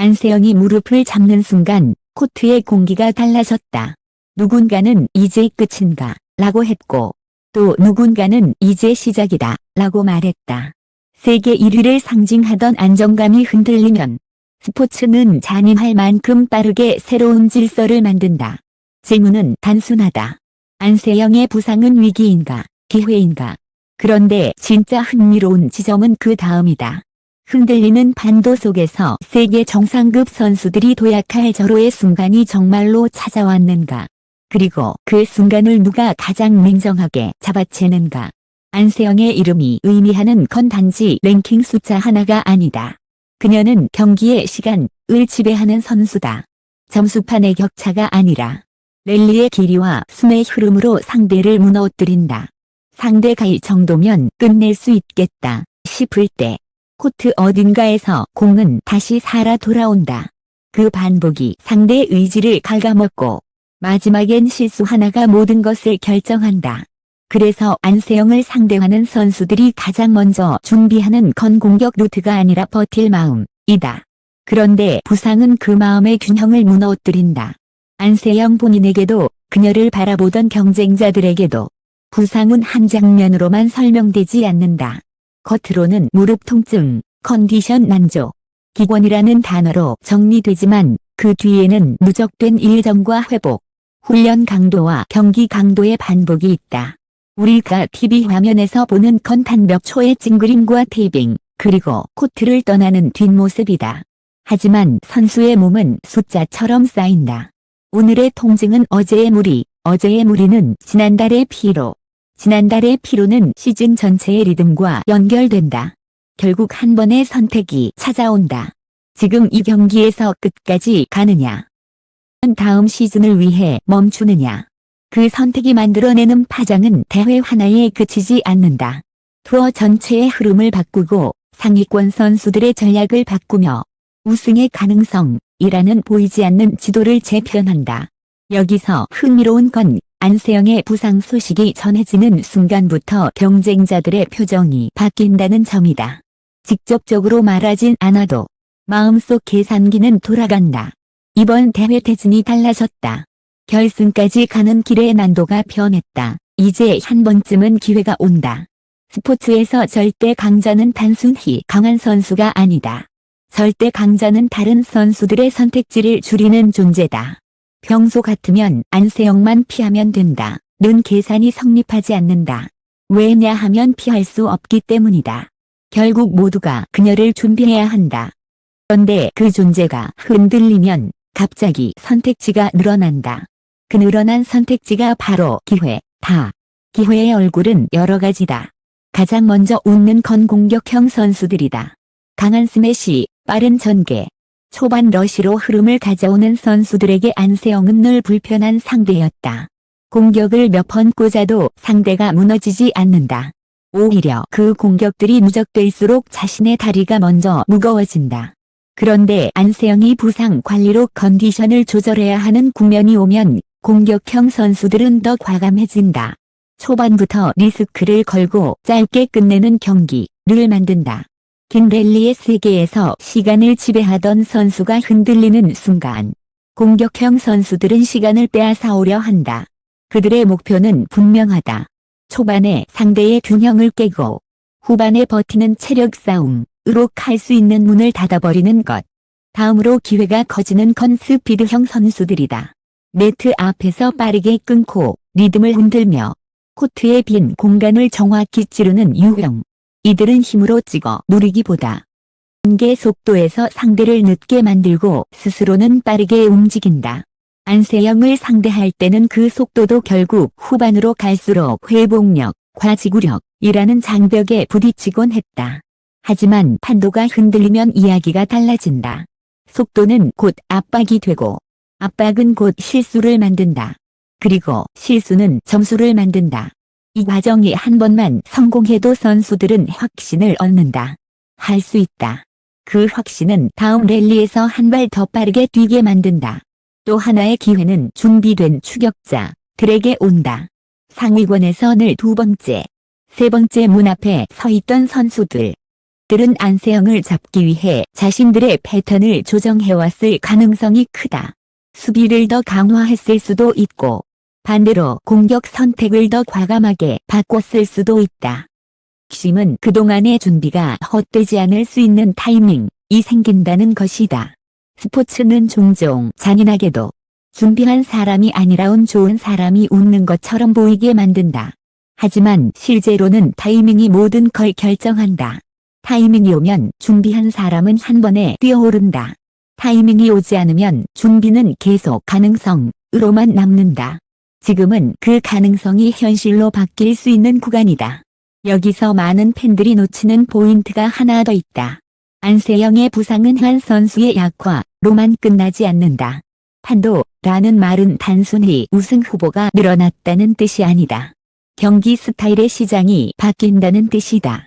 안세영이 무릎을 잡는 순간 코트의 공기가 달라졌다. 누군가는 이제 끝인가 라고 했고 또 누군가는 이제 시작이다 라고 말했다. 세계 1위를 상징하던 안정감이 흔들리면 스포츠는 잔인할 만큼 빠르게 새로운 질서를 만든다. 질문은 단순하다. 안세영의 부상은 위기인가, 기회인가? 그런데 진짜 흥미로운 지점은 그 다음이다. 흔들리는 판도 속에서 세계 정상급 선수들이 도약할 절호의 순간이 정말로 찾아왔는가? 그리고 그 순간을 누가 가장 냉정하게 잡아채는가? 안세영의 이름이 의미하는 건 단지 랭킹 숫자 하나가 아니다. 그녀는 경기의 시간을 지배하는 선수다. 점수판의 격차가 아니라 랠리의 길이와 숨의 흐름으로 상대를 무너뜨린다. 상대가 이 정도면 끝낼 수 있겠다 싶을 때 코트 어딘가에서 공은 다시 살아 돌아온다. 그 반복이 상대의 의지를 갉아먹고 마지막엔 실수 하나가 모든 것을 결정한다. 그래서 안세영을 상대하는 선수들이 가장 먼저 준비하는 건 공격 루트가 아니라 버틸 마음이다. 그런데 부상은 그 마음의 균형을 무너뜨린다. 안세영 본인에게도 그녀를 바라보던 경쟁자들에게도 부상은 한 장면으로만 설명되지 않는다. 겉으로는 무릎 통증, 컨디션 난조, 기권이라는 단어로 정리되지만 그 뒤에는 누적된 일정과 회복, 훈련 강도와 경기 강도의 반복이 있다. 우리가 TV 화면에서 보는 건 단 몇 초의 찡그림과 테이핑, 그리고 코트를 떠나는 뒷모습이다. 하지만 선수의 몸은 숫자처럼 쌓인다. 오늘의 통증은 어제의 무리, 어제의 무리는 지난달의 피로, 지난달의 피로는 시즌 전체의 리듬과 연결된다. 결국 한 번의 선택이 찾아온다. 지금 이 경기에서 끝까지 가느냐? 다음 시즌을 위해 멈추느냐? 그 선택이 만들어내는 파장은 대회 하나에 그치지 않는다. 투어 전체의 흐름을 바꾸고 상위권 선수들의 전략을 바꾸며 우승의 가능성이라는 보이지 않는 지도를 재편한다. 여기서 흥미로운 건 안세영의 부상 소식이 전해지는 순간부터 경쟁자들의 표정이 바뀐다는 점이다. 직접적으로 말하진 않아도 마음속 계산기는 돌아간다. 이번 대회 대진이 달라졌다. 결승까지 가는 길의 난도가 변했다. 이제 한 번쯤은 기회가 온다. 스포츠에서 절대 강자는 단순히 강한 선수가 아니다. 절대 강자는 다른 선수들의 선택지를 줄이는 존재다. 평소 같으면 안세영만 피하면 된다. 는 계산이 성립하지 않는다. 왜냐하면 피할 수 없기 때문이다. 결국 모두가 그녀를 준비해야 한다. 그런데 그 존재가 흔들리면 갑자기 선택지가 늘어난다. 그 늘어난 선택지가 바로 기회다. 기회의 얼굴은 여러 가지다. 가장 먼저 웃는 건 공격형 선수들이다. 강한 스매시, 빠른 전개, 초반 러시로 흐름을 가져오는 선수들에게 안세영은 늘 불편한 상대였다. 공격을 몇 번 꽂아도 상대가 무너지지 않는다. 오히려 그 공격들이 누적될수록 자신의 다리가 먼저 무거워진다. 그런데 안세영이 부상 관리로 컨디션을 조절해야 하는 국면이 오면 공격형 선수들은 더 과감해진다. 초반부터 리스크를 걸고 짧게 끝내는 경기를 만든다. 긴 랠리의 세계에서 시간을 지배하던 선수가 흔들리는 순간 공격형 선수들은 시간을 빼앗아오려 한다. 그들의 목표는 분명하다. 초반에 상대의 균형을 깨고 후반에 버티는 체력 싸움으로 갈 수 있는 문을 닫아버리는 것. 다음으로 기회가 커지는 건 스피드형 선수들이다. 네트 앞에서 빠르게 끊고 리듬을 흔들며 코트의 빈 공간을 정확히 찌르는 유형. 이들은 힘으로 찍어 누르기보다 단계 속도에서 상대를 늦게 만들고 스스로는 빠르게 움직인다. 안세영을 상대할 때는 그 속도도 결국 후반으로 갈수록 회복력, 과지구력이라는 장벽에 부딪히곤 했다. 하지만 판도가 흔들리면 이야기가 달라진다. 속도는 곧 압박이 되고 압박은 곧 실수를 만든다. 그리고 실수는 점수를 만든다. 이 과정이 한 번만 성공해도 선수들은 확신을 얻는다. 할 수 있다. 그 확신은 다음 랠리에서 한 발 더 빠르게 뛰게 만든다. 또 하나의 기회는 준비된 추격자들에게 온다. 상위권에서 늘 두 번째, 세 번째 문 앞에 서 있던 선수들. 선수들은 안세영을 잡기 위해 자신들의 패턴을 조정해왔을 가능성이 크다. 수비를 더 강화했을 수도 있고 반대로 공격 선택을 더 과감하게 바꿨을 수도 있다. 핵심은 그동안의 준비가 헛되지 않을 수 있는 타이밍이 생긴다는 것이다. 스포츠는 종종 잔인하게도 준비한 사람이 아니라 운 좋은 사람이 웃는 것처럼 보이게 만든다. 하지만 실제로는 타이밍이 모든 걸 결정한다. 타이밍이 오면 준비한 사람은 한 번에 뛰어오른다. 타이밍이 오지 않으면 준비는 계속 가능성으로만 남는다. 지금은 그 가능성이 현실로 바뀔 수 있는 구간이다. 여기서 많은 팬들이 놓치는 포인트가 하나 더 있다. 안세영의 부상은 한 선수의 약화로만 끝나지 않는다. 판도라는 말은 단순히 우승 후보가 늘어났다는 뜻이 아니다. 경기 스타일의 시장이 바뀐다는 뜻이다.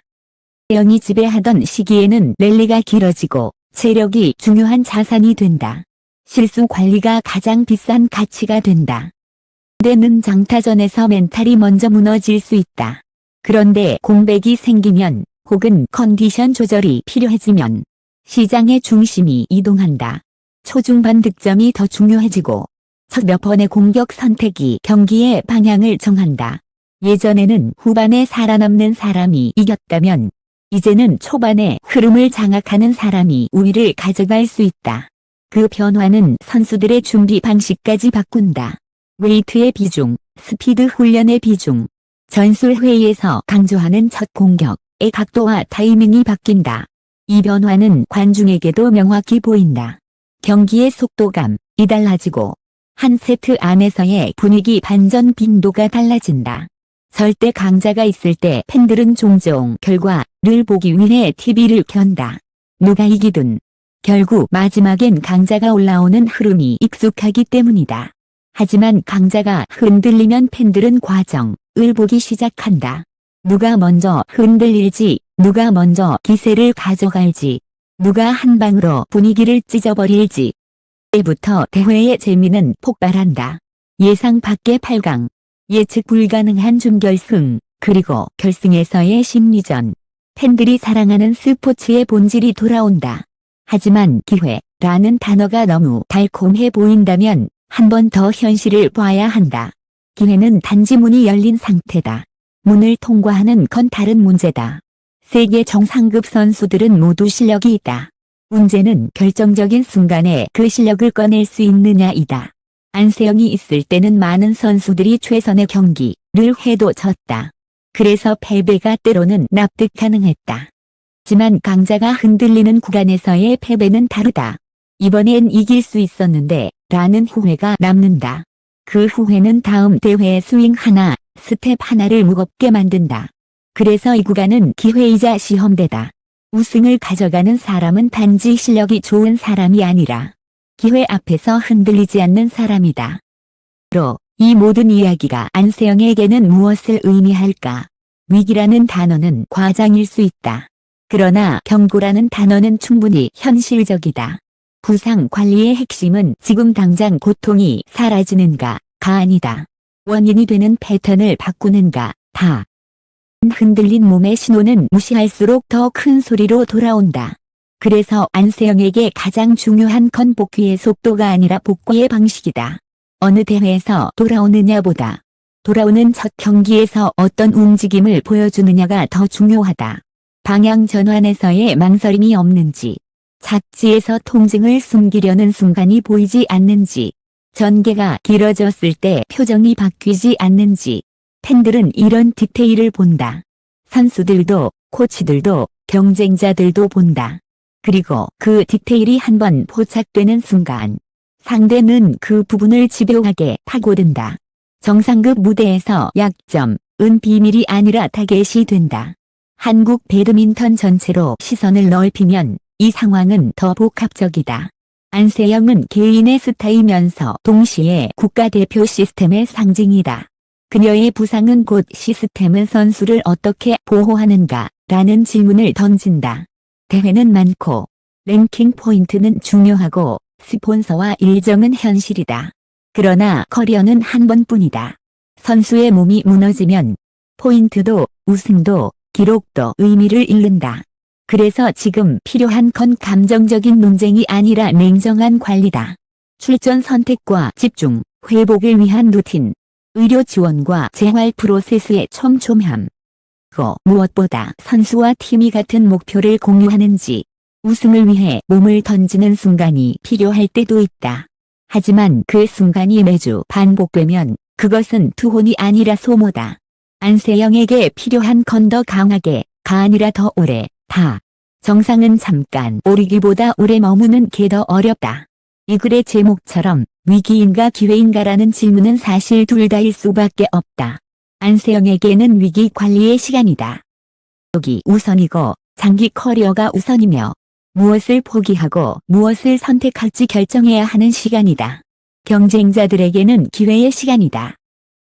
안세영이 지배하던 시기에는 랠리가 길어지고 체력이 중요한 자산이 된다. 실수 관리가 가장 비싼 가치가 된다. 때는 장타전에서 멘탈이 먼저 무너질 수 있다. 그런데 공백이 생기면 혹은 컨디션 조절이 필요해지면 시장의 중심이 이동한다. 초중반 득점이 더 중요해지고 첫 몇 번의 공격 선택이 경기의 방향을 정한다. 예전에는 후반에 살아남는 사람이 이겼다면 이제는 초반에 흐름을 장악하는 사람이 우위를 가져갈 수 있다. 그 변화는 선수들의 준비 방식까지 바꾼다. 웨이트의 비중, 스피드 훈련의 비중, 전술 회의에서 강조하는 첫 공격의 각도와 타이밍이 바뀐다. 이 변화는 관중에게도 명확히 보인다. 경기의 속도감이 달라지고 한 세트 안에서의 분위기 반전 빈도가 달라진다. 절대 강자가 있을 때 팬들은 종종 결과를 보기 위해 TV를 켠다. 누가 이기든 결국 마지막엔 강자가 올라오는 흐름이 익숙하기 때문이다. 하지만 강자가 흔들리면 팬들은 과정을 보기 시작한다. 누가 먼저 흔들릴지, 누가 먼저 기세를 가져갈지, 누가 한 방으로 분위기를 찢어버릴지. 때부터 대회의 재미는 폭발한다. 예상 밖의 8강, 예측 불가능한 준결승, 그리고 결승에서의 심리전. 팬들이 사랑하는 스포츠의 본질이 돌아온다. 하지만 기회라는 단어가 너무 달콤해 보인다면 한 번 더 현실을 봐야 한다. 기회는 단지 문이 열린 상태다. 문을 통과하는 건 다른 문제다. 세계 정상급 선수들은 모두 실력이 있다. 문제는 결정적인 순간에 그 실력을 꺼낼 수 있느냐이다. 안세영이 있을 때는 많은 선수들이 최선의 경기를 해도 졌다. 그래서 패배가 때로는 납득 가능했다. 하지만 강자가 흔들리는 구간에서의 패배는 다르다. 이번엔 이길 수 있었는데 라는 후회가 남는다. 그 후회는 다음 대회 스윙 하나, 스텝 하나를 무겁게 만든다. 그래서 이 구간은 기회이자 시험대다. 우승을 가져가는 사람은 단지 실력이 좋은 사람이 아니라 기회 앞에서 흔들리지 않는 사람이다. 이 모든 이야기가 안세영에게는 무엇을 의미할까? 위기라는 단어는 과장일 수 있다. 그러나 경고라는 단어는 충분히 현실적이다. 부상 관리의 핵심은 지금 당장 고통이 사라지는가가 아니다. 원인이 되는 패턴을 바꾸는가, 다. 흔들린 몸의 신호는 무시할수록 더 큰 소리로 돌아온다. 그래서 안세영에게 가장 중요한 건 복귀의 속도가 아니라 복귀의 방식이다. 어느 대회에서 돌아오느냐보다 돌아오는 첫 경기에서 어떤 움직임을 보여주느냐가 더 중요하다. 방향 전환에서의 망설임이 없는지, 착지에서 통증을 숨기려는 순간이 보이지 않는지, 전개가 길어졌을 때 표정이 바뀌지 않는지, 팬들은 이런 디테일을 본다. 선수들도, 코치들도, 경쟁자들도 본다. 그리고 그 디테일이 한번 포착되는 순간, 상대는 그 부분을 집요하게 파고든다. 정상급 무대에서 약점은 비밀이 아니라 타겟이 된다. 한국 배드민턴 전체로 시선을 넓히면 이 상황은 더 복합적이다. 안세영은 개인의 스타이면서 동시에 국가대표 시스템의 상징이다. 그녀의 부상은 곧 시스템은 선수를 어떻게 보호하는가 라는 질문을 던진다. 대회는 많고 랭킹 포인트는 중요하고 스폰서와 일정은 현실이다. 그러나 커리어는 한 번뿐이다. 선수의 몸이 무너지면 포인트도 우승도 기록도 의미를 잃는다. 그래서 지금 필요한 건 감정적인 논쟁이 아니라 냉정한 관리다. 출전 선택과 집중, 회복을 위한 루틴, 의료 지원과 재활 프로세스의 촘촘함. 무엇보다 선수와 팀이 같은 목표를 공유하는지, 우승을 위해 몸을 던지는 순간이 필요할 때도 있다. 하지만 그 순간이 매주 반복되면 그것은 투혼이 아니라 소모다. 안세영에게 필요한 건 더 강하게, 가 아니라 더 오래, 다. 정상은 잠깐 오르기보다 오래 머무는 게 더 어렵다. 이 글의 제목처럼 위기인가 기회인가라는 질문은 사실 둘 다일 수밖에 없다. 안세영에게는 위기 관리의 시간이다. 여기 우선이고 장기 커리어가 우선이며 무엇을 포기하고 무엇을 선택할지 결정해야 하는 시간이다. 경쟁자들에게는 기회의 시간이다.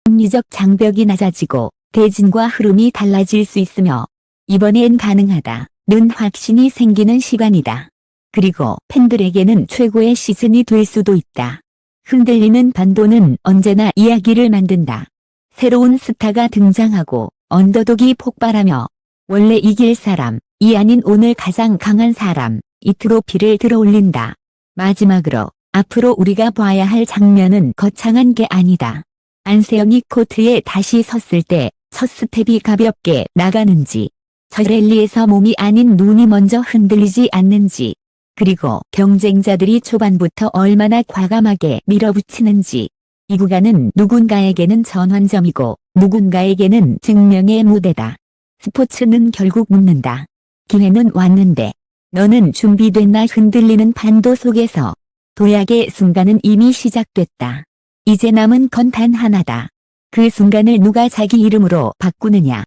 심리적 장벽이 낮아지고 대진과 흐름이 달라질 수 있으며 이번엔 가능하다는 확신이 생기는 시간이다. 그리고 팬들에게는 최고의 시즌이 될 수도 있다. 흔들리는 반도는 언제나 이야기를 만든다. 새로운 스타가 등장하고 언더독이 폭발하며 원래 이길 사람, 이 아닌 오늘 가장 강한 사람, 이 트로피를 들어올린다. 마지막으로 앞으로 우리가 봐야 할 장면은 거창한 게 아니다. 안세영이 코트에 다시 섰을 때 첫 스텝이 가볍게 나가는지, 저 랠리에서 몸이 아닌 눈이 먼저 흔들리지 않는지, 그리고 경쟁자들이 초반부터 얼마나 과감하게 밀어붙이는지. 이 구간은 누군가에게는 전환점이고 누군가에게는 증명의 무대다. 스포츠는 결국 묻는다. 기회는 왔는데 너는 준비됐나? 흔들리는 반도 속에서 도약의 순간은 이미 시작됐다. 이제 남은 건 단 하나다. 그 순간을 누가 자기 이름으로 바꾸느냐.